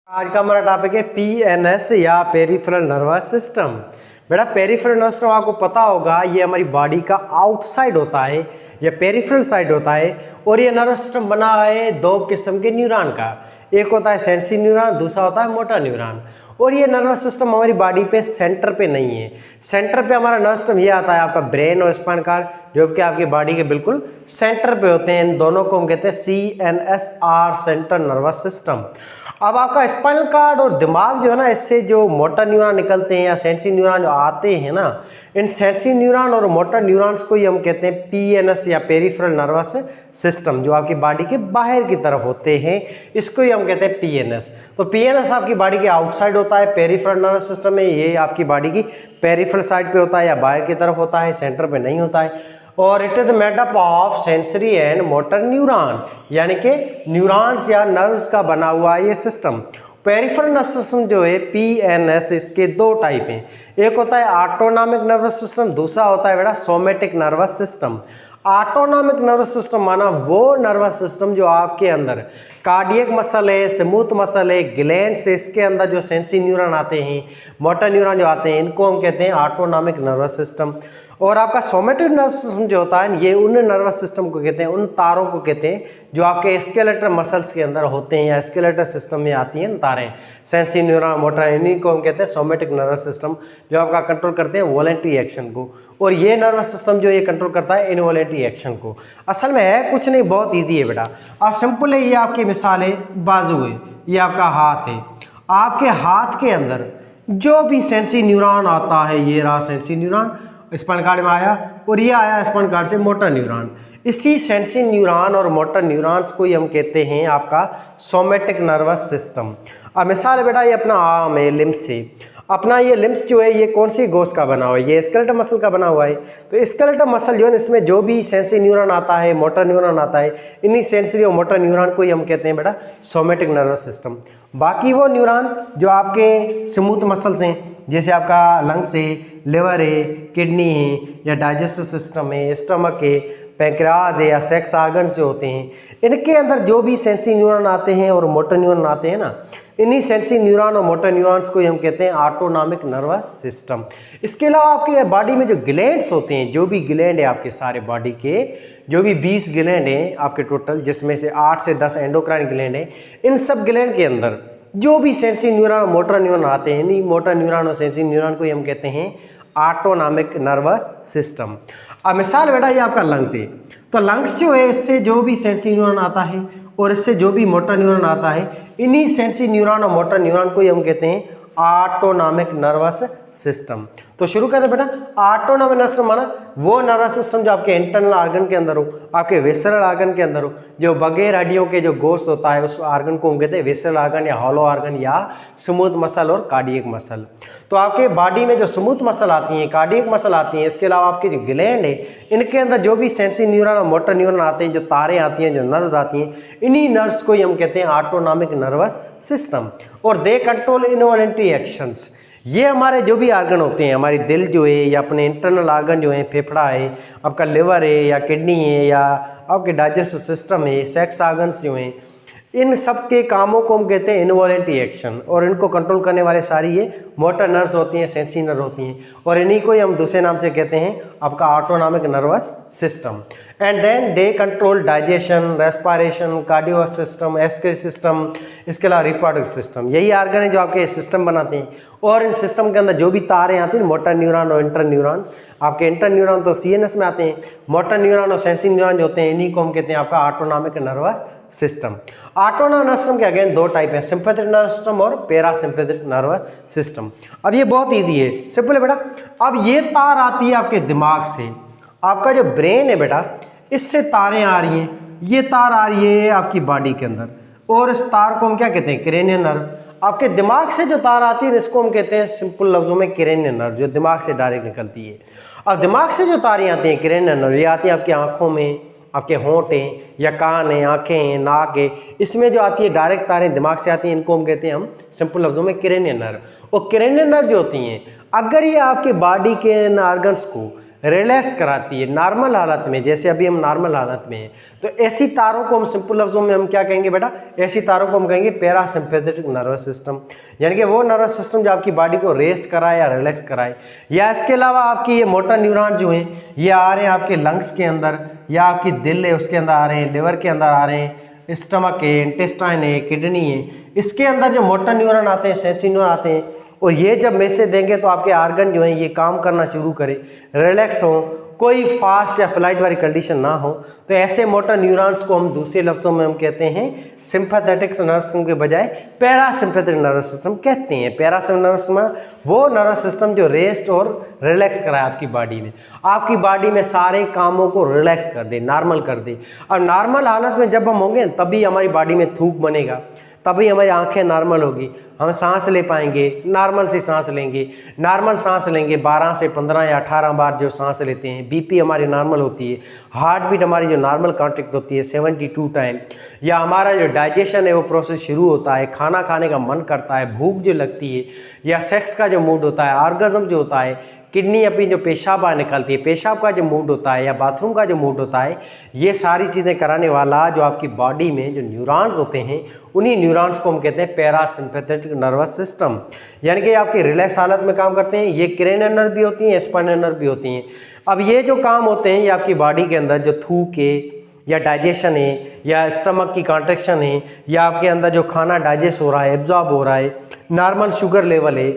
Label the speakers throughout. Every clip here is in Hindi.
Speaker 1: आज का हमारा टॉपिक है पीएनएस या पेरिफेरल नर्वस सिस्टम। बेटा पेरिफेरल नर्वस सिस्टम आपको पता होगा ये हमारी बॉडी का आउटसाइड होता है, ये पेरिफेरल साइड होता है। और ये नर्वस सिस्टम बना है दो किस्म के न्यूरॉन का, एक होता है सेंसरी न्यूरॉन, दूसरा होता है मोटर न्यूरॉन। और ये नर्वस सिस्टम हमारी बॉडी पे सेंटर पे नहीं है। सेंटर पे हमारा नर्वस सिस्टम ये आता है आपका ब्रेन और स्पाइन कार्ड, जो कि आपकी बॉडी के बिल्कुल सेंटर पे होते हैं। इन दोनों को हम कहते हैं CNSR, सेंट्रल नर्वस सिस्टम। अब आपका स्पाइनल कार्ड और दिमाग जो है ना, इससे जो मोटर न्यूरॉन निकलते हैं या सेंसरी न्यूरॉन जो आते हैं ना, इन सेंसरी न्यूरॉन और मोटर न्यूरॉन्स को ही हम कहते हैं पीएनएस या पेरिफेरल नर्वस सिस्टम, जो आपकी बॉडी के बाहर की तरफ होते हैं, इसको ही हम कहते हैं पीएनएस। तो पीएनएस आपकी बॉडी के आउटसाइड होता है, पेरिफेरल नर्वस सिस्टम में ये आपकी बॉडी की पेरिफेरल साइड पे होता है या बाहर की तरफ होता है, सेंटर पे नहीं होता है। और it is made up of sensory and motor neuron, यानी कि न्यूरॉन्स या नर्व्स का बना हुआ ये सिस्टम। पेरिफेरल नर्वस सिस्टम जो है पीएनएस, इसके दो टाइप हैं, एक होता है ऑटोनॉमिक नर्वस सिस्टम, दूसरा होता है बेटा somatic nervous system. Autonomic nervous system माना वो नर्वस सिस्टम जो आपके अंदर कार्डियक मसल है, स्मूथ मसल है, ग्लैंड्स है, इसके अंदर जो सेंसरी न्यूरॉन आते हैं, मोटर न्यूरॉन जो आते हैं, इनको हम कहते हैं ऑटोनॉमिक नर्वस सिस्टम। और आपका सोमेटिक नर्वस सिस्टम जो होता है ये उन नर्वस सिस्टम को कहते हैं, उन तारों को कहते हैं जो आपके स्केलेटल मसल्स के अंदर होते हैं या स्केलेटल सिस्टम में आती हैं तारें, सेंसरी न्यूरॉन, मोटर, इन्हीं को हम कहते हैं सोमेटिक नर्वस सिस्टम, जो आपका कंट्रोल करते हैं वॉलेंटरी एक्शन को। और ये नर्वस सिस्टम जो ये कंट्रोल करता है इनवॉलेंटरी एक्शन को। असल में है कुछ नहीं, बहुत ईजी है बेटा। अब सिंपल है, ये आपकी मिसाल है, बाजू है, ये आपका हाथ है, आपके हाथ के अंदर जो भी सेंसरी न्यूरॉन आता है, ये रहा सेंसरी न्यूरॉन, स्पाइनल कार्ड में आया, और ये आया स्पाइनल कार्ड से मोटर न्यूरॉन। इसी सेंसरी न्यूरॉन और मोटर न्यूरॉन्स को ही हम कहते हैं आपका सोमेटिक नर्वस सिस्टम। अब मिसाल है बेटा, ये अपना आर्म है, लिम्स है, अपना ये लिम्स जो है ये कौन सी गोश्त का बना हुआ है, ये स्केलेटल मसल का बना हुआ है। तो स्केलेटल मसल जो है इसमें जो भी सेंसरी न्यूरॉन आता है, मोटर न्यूरॉन आता है, इन्हीं सेंसरी और मोटर न्यूरॉन को ही हम कहते हैं बेटा सोमेटिक नर्वस सिस्टम। बाकी वो न्यूरॉन जो आपके स्मूथ मसल्स हैं, जैसे आपका लंग्स है, लिवर है, किडनी है, या डाइजेस्टिव सिस्टम है, स्टमक है, पैंक्रियाज है, या सेक्स ऑर्गन्स जो होते हैं, इनके अंदर जो भी सेंसरी न्यूरॉन आते हैं और मोटर न्यूरॉन आते हैं ना, इन्हीं सेंसरी न्यूरॉन और मोटर न्यूरॉन्स को हम कहते हैं ऑटोनॉमिक नर्वस सिस्टम। इसके अलावा आपके बॉडी में जो ग्लैंड्स होते हैं, जो भी ग्लैंड है आपके सारे बॉडी के, जो भी 20 ग्लैंड हैं आपके टोटल, जिसमें से 8 से 10 एंडोक्राइन ग्लैंड हैं, इन सब ग्लैंड के अंदर जो भी सेंसरी न्यूरॉन और मोटर न्यूरॉन आते हैं, इन्हीं मोटर न्यूरॉन और सेंसरी न्यूरॉन को हम कहते हैं ऑटोनॉमिक नर्वस सिस्टम। अब मिसाल बेटा ये आपका लंग पे, तो लंग्स जो है इससे जो भी सेंसरी न्यूरॉन आता है और इससे जो भी मोटर न्यूरॉन आता है, इन्हीं सेंसरी न्यूरॉन और मोटर न्यूरॉन को ही हम कहते हैं ऑटोनॉमिक नर्वस सिस्टम। तो शुरू करते हैं बेटा। ऑटोनॉमिक नर्वस सिस्टम माना वो नर्वस सिस्टम जो आपके इंटरनल ऑर्गन के अंदर हो, आपके विसरल ऑर्गन के अंदर हो, जो बगैर हड्डियों के जो गोश्त होता है उस ऑर्गन को हम कहते हैं विसरल ऑर्गन या हॉलो ऑर्गन या स्मूथ मसल और कार्डियक मसल। तो आपके बॉडी में जो स्मूथ मसल आती हैं, कार्डियक मसल आती हैं, इसके अलावा आपके जो ग्लैंड है, इनके अंदर जो भी सेंसरी न्यूरॉन और मोटर न्यूरॉन आते हैं, जो तारें आती हैं, जो नर्व्स आती हैं, इन्हीं नर्व्स को ही हम कहते हैं ऑटोनॉमिक नर्वस सिस्टम। और दे कंट्रोल इनवॉलेंटरी एक्शंस। ये हमारे जो भी ऑर्गन होते हैं, हमारी दिल जो है या अपने इंटरनल ऑर्गन जो है, फेफड़ा है, आपका लिवर है या किडनी है, या आपके डाइजेस्टिव सिस्टम है, सेक्स ऑर्गन्स जो हैं, इन सब के कामों को हम कहते हैं इनवॉलेंटरी एक्शन। और इनको कंट्रोल करने वाले सारी ये मोटर नर्व्स होती हैं, सेंसरी नर्व होती हैं, और इन्हीं को ही हम दूसरे नाम से कहते हैं आपका autonomic nervous system. And then they control digestion, respiration, cardio system, excretory system, इसके अलावा रिप्रोडक्टिव सिस्टम। यही ऑर्गन है जो आपके सिस्टम बनाते हैं। और इन सिस्टम के अंदर जो भी तारें आती हैं, मोटर न्यूरॉन और इंटर न्यूरॉन, आपके इंटर न्यूरॉन तो CNS में आते हैं, मोटर न्यूरॉन और सेंसरी न्यूरॉन जो होते हैं, इन्हीं को हम कहते हैं आपका autonomic nervous system. Autonomic nervous system के अगेन दो टाइप हैं, सिंपैथेटिक नर्वस सिस्टम और पैरासिम्पैथेटिक नर्वस सिस्टम। अब ये बहुत ईजी है, सिंपल है बेटा। अब ये तार आती है आपके दिमाग से, आपका जो ब्रेन है बेटा, इससे तारें आ रही हैं, ये तार आ रही है आपकी बॉडी के अंदर, और इस तार को हम क्या कहते हैं, क्रेनियल नर्व। आपके दिमाग से जो तार आती है इसको हम कहते हैं सिंपल लफ्जों में क्रेनियल नर्व, जो दिमाग से डायरेक्ट निकलती है। अब दिमाग से जो तारें आती हैं क्रेनियल नर्व, ये आती हैं आपकी आंखों में, आपके होंठ हैं या कान हैं, आंखें हैं, नाक है, इसमें जो आती है डायरेक्ट तारें दिमाग से आती हैं, इनको हम कहते हैं हम सिंपल लफ्जों में क्रेनियल नर्व। और क्रेनियल नर्व जो होती हैं, अगर ये आपके बॉडी के ऑर्गन्स को रिलैक्स कराती है नॉर्मल हालत में, जैसे अभी हम नॉर्मल हालत में हैं। तो ऐसी तारों को हम सिंपल लफ्जों में हम क्या कहेंगे बेटा, ऐसी तारों को हम कहेंगे पैरासिम्पैथेटिक नर्वस सिस्टम, यानी कि वो नर्वस सिस्टम जो आपकी बॉडी को रेस्ट कराए या रिलैक्स कराए। या इसके अलावा आपकी ये मोटर न्यूरॉन जो हैं ये आ रहे हैं आपके लंग्स के अंदर, या आपकी दिल है उसके अंदर आ रहे हैं, लिवर के अंदर आ रहे हैं, स्टमक है, इंटेस्टाइन है, किडनी है, इसके अंदर जो मोटर न्यूरॉन आते हैं, सेंसरी न्यूरॉन आते हैं। और ये जब मैसेज देंगे तो आपके आर्गन जो हैं ये काम करना शुरू करें, रिलैक्स हो, कोई फास्ट या फ्लाइट वाली कंडीशन ना हो। तो ऐसे मोटर न्यूरॉन्स को हम दूसरे लफ्ज़ों में हम कहते हैं सिंपैथेटिक नर्वस सिस्टम के बजाय पैरासिम्पैथेटिक नर्वस सिस्टम कहते हैं। पैरासिम्पैथेटिक नर्वस सिस्टम वो नर्वस सिस्टम जो रेस्ट और रिलैक्स कराए आपकी बॉडी में, आपकी बॉडी में सारे कामों को रिलैक्स कर दे, नॉर्मल कर दे। और नॉर्मल हालत में जब हम होंगे तभी हमारी बॉडी में थूक बनेगा, तभी हमारी आंखें नॉर्मल होगी, हम सांस ले पाएंगे, नॉर्मल से सांस लेंगे। नॉर्मल सांस लेंगे 12 से 15 या 18 बार जो सांस लेते हैं, बीपी हमारी नॉर्मल होती है, हार्ट बीट हमारी जो नॉर्मल कॉन्ट्रैक्ट होती है 72 टाइम, या हमारा जो डाइजेशन है वो प्रोसेस शुरू होता है, खाना खाने का मन करता है, भूख जो लगती है, या सेक्स का जो मूड होता है, ऑर्गेज्म जो होता है, किडनी अपनी जो पेशाब बाहर निकलती है, पेशाब का जो मूड होता है, या बाथरूम का जो मूड होता है, ये सारी चीज़ें कराने वाला जो आपकी बॉडी में जो न्यूरॉन्स होते हैं, उन्हीं न्यूरॉन्स को हम कहते हैं पैरासिम्पैथेटिक नर्वस सिस्टम, यानी कि आपकी रिलैक्स हालत में काम करते हैं। ये क्रेनियल नर्व भी होती हैं, स्पाइनल नर्व भी होती हैं। अब ये जो काम होते हैं ये आपकी बॉडी के अंदर जो थूक है, या डाइजेशन है, या स्टमक की कॉन्ट्रैक्शन है, या आपके अंदर जो खाना डाइजेस्ट हो रहा है, एब्जॉर्ब हो रहा है, नॉर्मल शुगर लेवल है,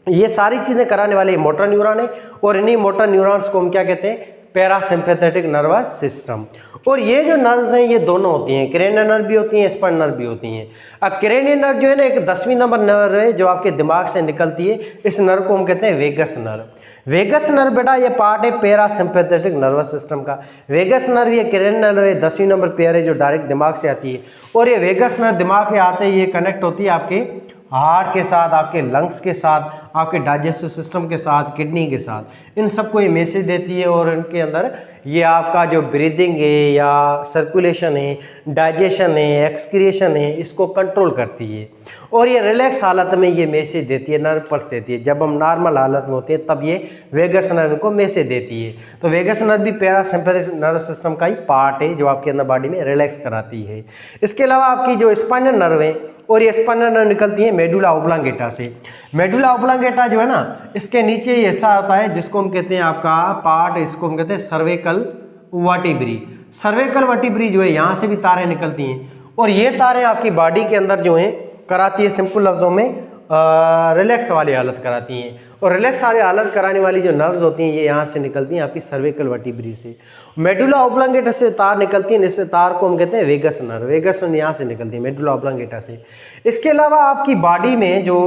Speaker 1: ये सारी चीज़ें कराने वाले मोटर न्यूरॉन है। और इन्हीं मोटर न्यूरॉन्स को हम क्या कहते हैं, पैरासिम्पैथेटिक नर्वस सिस्टम। और ये जो नर्व्स हैं ये दोनों होती हैं, क्रेनियल नर्व भी होती हैं, स्पाइनल नर्व भी होती हैं। अब क्रेनियल नर्व जो है ना एक 10वीं नंबर नर्व है जो आपके दिमाग से निकलती है, इस नर्व को हम कहते हैं वेगस नर्व। वेगस नर्व बेटा ये पार्ट है पैरासिम्पैथेटिक नर्वस सिस्टम का। वेगस नर्व ये क्रेनियल नर्व है, 10वीं नंबर पेयर है जो डायरेक्ट दिमाग से आती है। और ये वेगस नर्व दिमाग से आते ही ये कनेक्ट होती है आपके हार्ट के साथ, आपके लंग्स के साथ, आपके डाइजेस्टिव सिस्टम के साथ, किडनी के साथ, इन सबको ये मैसेज देती है। और इनके अंदर ये आपका जो ब्रीदिंग है या सर्कुलेशन है, डाइजेशन है, एक्सक्रिएशन है, इसको कंट्रोल करती है। और ये रिलैक्स हालत में ये मैसेज देती है, नर्व पल्स देती है। जब हम नॉर्मल हालत में होते हैं तब ये वेगस नर्व को मैसेज देती है। तो वेगस नर्व भी पैरासिम्पैथेटिक नर्वस सिस्टम का ही पार्ट है जो आपके अंदर बॉडी में रिलैक्स कराती है। इसके अलावा आपकी जो स्पाइनल नर्व है, और ये स्पाइनल नर्व निकलती है मेडुला ऑब्लांगेटा से। मेडुला ऑब्लांगेटा जो है ना, इसके नीचे ये ऐसा होता है जिसको हम कहते हैं आपका पार्ट, इसको हम कहते हैं सर्विकल वर्टिब्री। सर्विकल वर्टिब्री जो है यहाँ से भी तारें निकलती हैं, और ये तारें आपकी बॉडी के अंदर जो हैं कराती है सिंपल लफ्ज़ों में रिलैक्स वाली हालत कराती हैं। और रिलैक्स वाली हालत कराने वाली जो नर्व्स होती हैं ये यहाँ से निकलती हैं आपकी सर्विकल वर्टिब्री से। मेडुला ऑब्लांगेटा से तार निकलती है, जिससे तार को हम कहते हैं वेगस नर्व। वेगस नर्व यहाँ से निकलती है मेडुला ऑब्लांगेटा से। इसके अलावा आपकी बॉडी में जो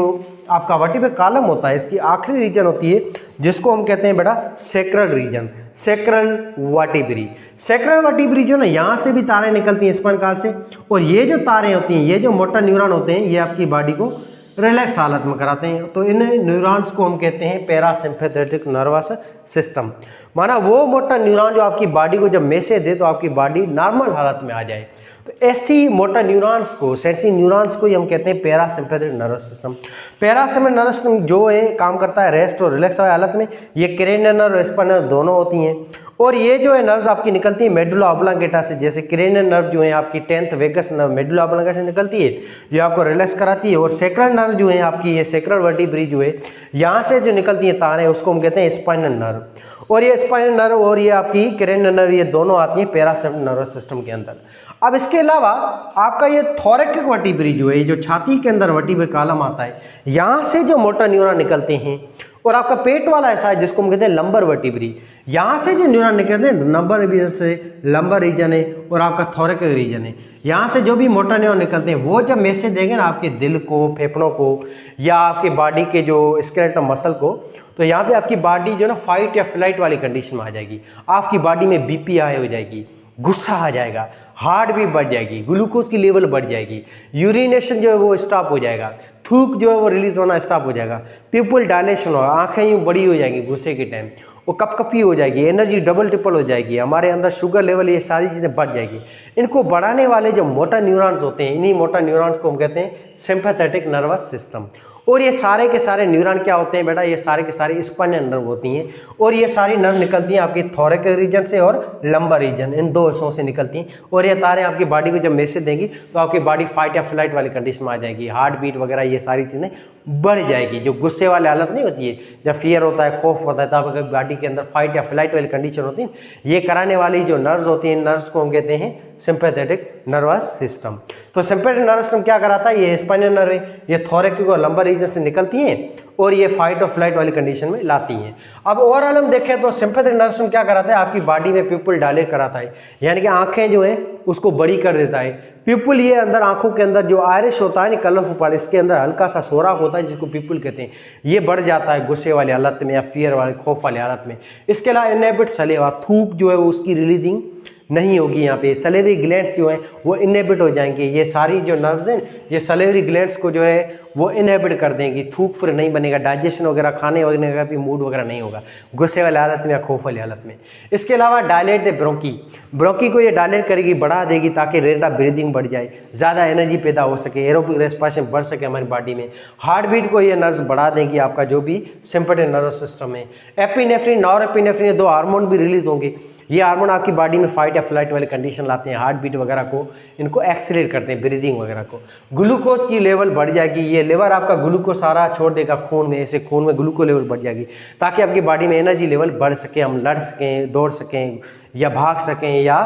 Speaker 1: आपका वर्टिब्रल कॉलम होता है, इसकी आखिरी रीजन होती है जिसको हम कहते हैं बेटा sacral region, sacral vertebrae. Sacral vertebrae जो ना यहाँ से भी तारें निकलती हैं स्पाइनल कॉर्ड से, और ये जो तारें होती हैं, ये जो मोटर न्यूरॉन होते हैं, ये आपकी बॉडी को रिलैक्स हालत में कराते हैं। तो इन न्यूरॉन्स को हम कहते हैं पैरासिम्पैथेटिक नर्वस सिस्टम। माना वो मोटर न्यूरॉन जो आपकी बॉडी को जब मैसेज दे तो आपकी बॉडी नॉर्मल हालत में आ जाए। तो ऐसी मोटर न्यूरॉन्स को, सेंसरी न्यूरॉन्स को ही हम कहते हैं parasympathetic nervous system. Parasympathetic nervous system जो है काम करता है रेस्ट और रिलैक्स वाली हालत में। ये क्रेनियल नर्व और स्पाइनल नर्व दोनों होती हैं। और ये जो है नर्व्स आपकी निकलती है मेडुला ऑब्लांगेटा से। जैसे क्रेनियल नर्व जो है आपकी 10th vagus nerve medulla oblongata से निकलती है, जो आपको रिलैक्स कराती है। और सेक्रल नर्व जो है आपकी, ये सेक्रल वर्टिब्री जो है यहाँ से जो निकलती है तारें, उसको हम कहते हैं स्पाइनल नर्व। और ये स्पाइनल नर्व और ये आपकी क्रेनियल नर्व, ये दोनों आती हैं पैरासिम्पैथेटिक नर्वस सिस्टम के अंदर। अब इसके अलावा आपका ये थोरैकिक वर्टिब्री जो है, जो छाती के अंदर वर्टिब्रल कॉलम आता है, यहाँ से जो मोटर न्यूरॉन निकलते हैं। और आपका पेट वाला ऐसा है जिसको हम कहते हैं लंबर वर्टिब्री, यहाँ से जो न्यूरॉन निकलते हैं नंबर रीजन से, लंबर रीजन है और आपका थोरैकिक रीजन है, यहाँ से जो भी मोटर न्यूरॉन निकलते हैं वो जब मैसेज देंगे ना आपके दिल को, फेफड़ों को, या आपकी बॉडी के जो स्केलेटल मसल को, तो यहाँ पे आपकी बॉडी जो ना फाइट या फ्लाइट वाली कंडीशन में आ जाएगी। आपकी बॉडी में बीपी हाई हो जाएगी, गुस्सा आ जाएगा, हार्ट भी बढ़ जाएगी, ग्लूकोज की लेवल बढ़ जाएगी, यूरिनेशन जो है वो स्टॉप हो जाएगा, थूक जो है वो रिलीज होना स्टॉप हो जाएगा, पिपल डायलेशन होगा, आंखें यूँ बड़ी हो जाएंगी गुस्से के टाइम, वो कपकपी हो जाएगी, एनर्जी डबल ट्रिपल हो जाएगी, हमारे अंदर शुगर लेवल, ये सारी चीज़ें बढ़ जाएगी। इनको बढ़ाने वाले जो मोटर न्यूरॉन्स होते हैं, इन्हीं मोटर न्यूरॉन्स को हम कहते हैं सिंपैथेटिक नर्वस सिस्टम। और ये सारे के सारे न्यूरॉन क्या होते हैं बेटा, ये सारे के सारे स्पाइनल नर्व होती हैं और ये सारी नर्व निकलती हैं आपकी थोरैक रीजन से और लंबर रीजन, इन दो हिस्सों से निकलती हैं। और ये तारें आपकी बॉडी को जब मैसेज देंगी तो आपकी बॉडी फाइट या फ्लाइट वाली कंडीशन में आ जाएगी, हार्ट बीट वगैरह ये सारी चीज़ें बढ़ जाएगी। जो गुस्से वाली हालत नहीं होती है, जब फियर होता है, खौफ होता है, तब अगर बॉडी के अंदर फाइट या फ्लाइट वाली कंडीशन होती है, ये कराने वाली जो नर्व्स होती हैं, नर्व्स को हम कहते हैं सिंपैथेटिक नर्वस सिस्टम। तो सिंपैथेटिक नर्वस सिस्टम क्या कराता है, ये स्पाइनल नर्व है, ये थोरैक और लंबर रीजन से निकलती हैं और ये फाइट और फ्लाइट वाली कंडीशन में लाती हैं। अब ओवरऑल हम देखें तो सिंपैथेटिक नर्वस सिस्टम क्या कराता है, आपकी बॉडी में प्यूपिल डायलेट कराता है, यानी कि आंखें जो है उसको बड़ी कर देता है। प्यूपिल ये अंदर आंखों के अंदर जो आयरिश होता है ना, कलरफुल पार्ट, इसके अंदर हल्का सा सोराख होता है जिसको प्यूपिल कहते हैं, ये बढ़ जाता है गुस्से वाली हालत में या फियर वाले खौफ वाली हालत में। इसके अलावा इनहिबिट सलेवा, थूक जो है वो उसकी रिलीजिंग नहीं होगी, यहाँ पे सलेवरी ग्लैंड्स जो हैं वो इनहिबिट हो जाएंगे। ये सारी जो नर्व्स हैं ये सलेवरी ग्लैंड्स को जो है वो इनहिबिट कर देंगी, थूक फिर नहीं बनेगा, डाइजेशन वगैरह खाने वगैरह का भी मूड वगैरह नहीं होगा गुस्से वाली हालत में या खौफ वाली हालत में। इसके अलावा डायलेट द ब्रोंकी, ब्रोंकी को ये डायलेट करेगी, बढ़ा देगी ताकि रेट ऑफ ब्रीदिंग बढ़ जाए, ज़्यादा एनर्जी पैदा हो सके, एरोबिक रेस्पिरेशन बढ़ सके हमारी बॉडी में। हार्ट बीट को ये नर्व्स बढ़ा देंगी, आपका जो भी सिंपैथेटिक नर्वस सिस्टम है। एपिनेफ्रिन, नॉरएपिनेफ्रिन, ये दो हार्मोन भी रिलीज होंगे, ये हार्मोन आपकी बॉडी में फाइट या फ्लाइट वाली कंडीशन लाते हैं, हार्ट बीट वगैरह को इनको एक्सीलरेट करते हैं, ब्रीदिंग वगैरह को। ग्लूकोज की लेवल बढ़ जाएगी, ये लिवर आपका ग्लूकोज सारा छोड़ देगा खून में, ऐसे खून में ग्लूकोज लेवल बढ़ जाएगी ताकि आपकी बॉडी में एनर्जी लेवल बढ़ सके, हम लड़ सकें, दौड़ सकें या भाग सकें या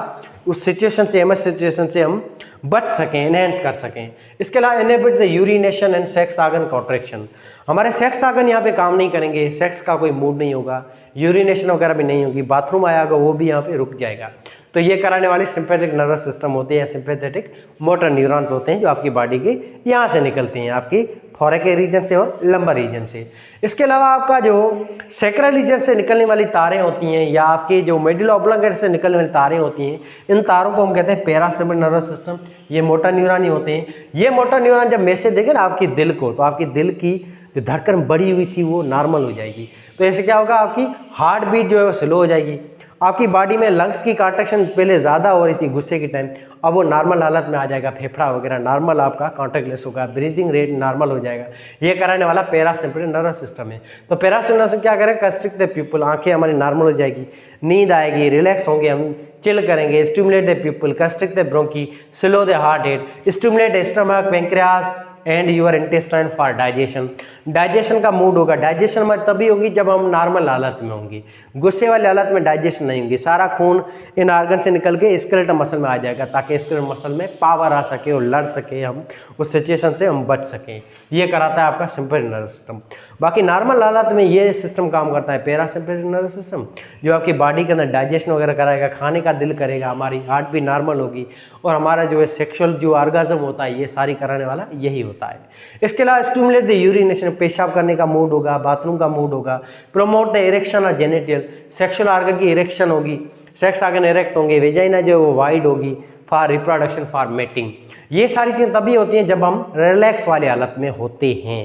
Speaker 1: उस सिचुएशन से, एमएस सिचुएशन से हम बच सकें, एनहेंस कर सकें। इसके अलावा inhibit the urination and sex organ contraction, हमारे सेक्स ऑर्गन यहाँ पे काम नहीं करेंगे, सेक्स का कोई मूड नहीं होगा, यूरिनेशन वगैरह भी नहीं होगी, बाथरूम आया होगा वो भी यहाँ पे रुक जाएगा। तो ये कराने वाले सिंपैथेटिक नर्वस सिस्टम होते हैं, सिंपैथेटिक मोटर न्यूरॉन्स होते हैं जो आपकी बॉडी के यहाँ से निकलते हैं, आपकी थोरैक रीजन से और लंबर रीजन से। इसके अलावा आपका जो सैक्रल रीजन से निकलने वाली तारें होती हैं या आपके जो मेडुला ऑब्लांगेटा से निकलने वाली तारें होती हैं, इन तारों को हम कहते हैं पैरासिम्पैथेटिक नर्वस सिस्टम। ये मोटर न्यूरॉन ही होते हैं। ये मोटर न्यूरॉन जब मैसेज देंगे ना आपकी दिल को, तो आपकी दिल की जो धड़कन बढ़ी हुई थी वो नॉर्मल हो जाएगी। तो ऐसे क्या होगा, आपकी हार्ट बीट जो है वो स्लो हो जाएगी। आपकी बॉडी में लंग्स की कॉन्ट्रैक्शन पहले ज़्यादा हो रही थी गुस्से के टाइम, अब वो नॉर्मल हालत में आ जाएगा, फेफड़ा वगैरह नॉर्मल आपका कॉन्टैक्टलेस होगा, ब्रीदिंग रेट नॉर्मल हो जाएगा। ये कराने वाला पैरासिम्पैथेटिक नर्वस सिस्टम है। तो पैरासिम्पैथेटिक नर्वस क्या करें, कंस्ट्रिक्ट द पीपल, आंखें हमारी नॉर्मल हो जाएगी, नींद आएगी, रिलैक्स होंगे, हम चिल करेंगे। Stimulate the people, constrict the bronchi, slow the heart rate, stimulate stomach, pancreas and your intestine for digestion. Digestion का मूड होगा, डाइजेशन में तभी होगी जब हम नॉर्मल हालत में होंगे, गुस्से वाली हालत में डाइजेशन नहीं होगी। सारा खून इन आर्गन से निकल के स्केलेटल मसल में आ जाएगा ताकि स्केलेटल मसल में पावर आ सके और लड़ सके, हम उस सिचुएशन से हम बच सकें। ये कराता है आपका सिंपैथेटिक नर्वस सिस्टम। बाकी नॉर्मल हालत में ये सिस्टम काम करता है पैरासिम्पैथेटिक नर्वस सिस्टम, जो आपकी बॉडी के अंदर डाइजेशन वगैरह कराएगा, खाने का दिल करेगा, हमारी हार्ट भी नॉर्मल होगी और हमारा जो है सेक्सुअल जो ऑर्गाज्म होता है ये सारी कराने वाला यही होता है। इसके अलावा स्टिमुलेट द यूरिनेशन, पेशाब करने का मूड होगा, बाथरूम का मूड होगा। प्रोमोट द इरेक्शन और जेनिटल, सेक्सुअल ऑर्गन की इरेक्शन होगी, सेक्स ऑर्गन इरेक्ट होंगे, वेजाइना जो वो वाइड होगी फॉर रिप्रोडक्शन, फॉर मेटिंग। ये सारी चीज़ें तभी होती हैं जब हम रिलैक्स वाली हालत में होते हैं।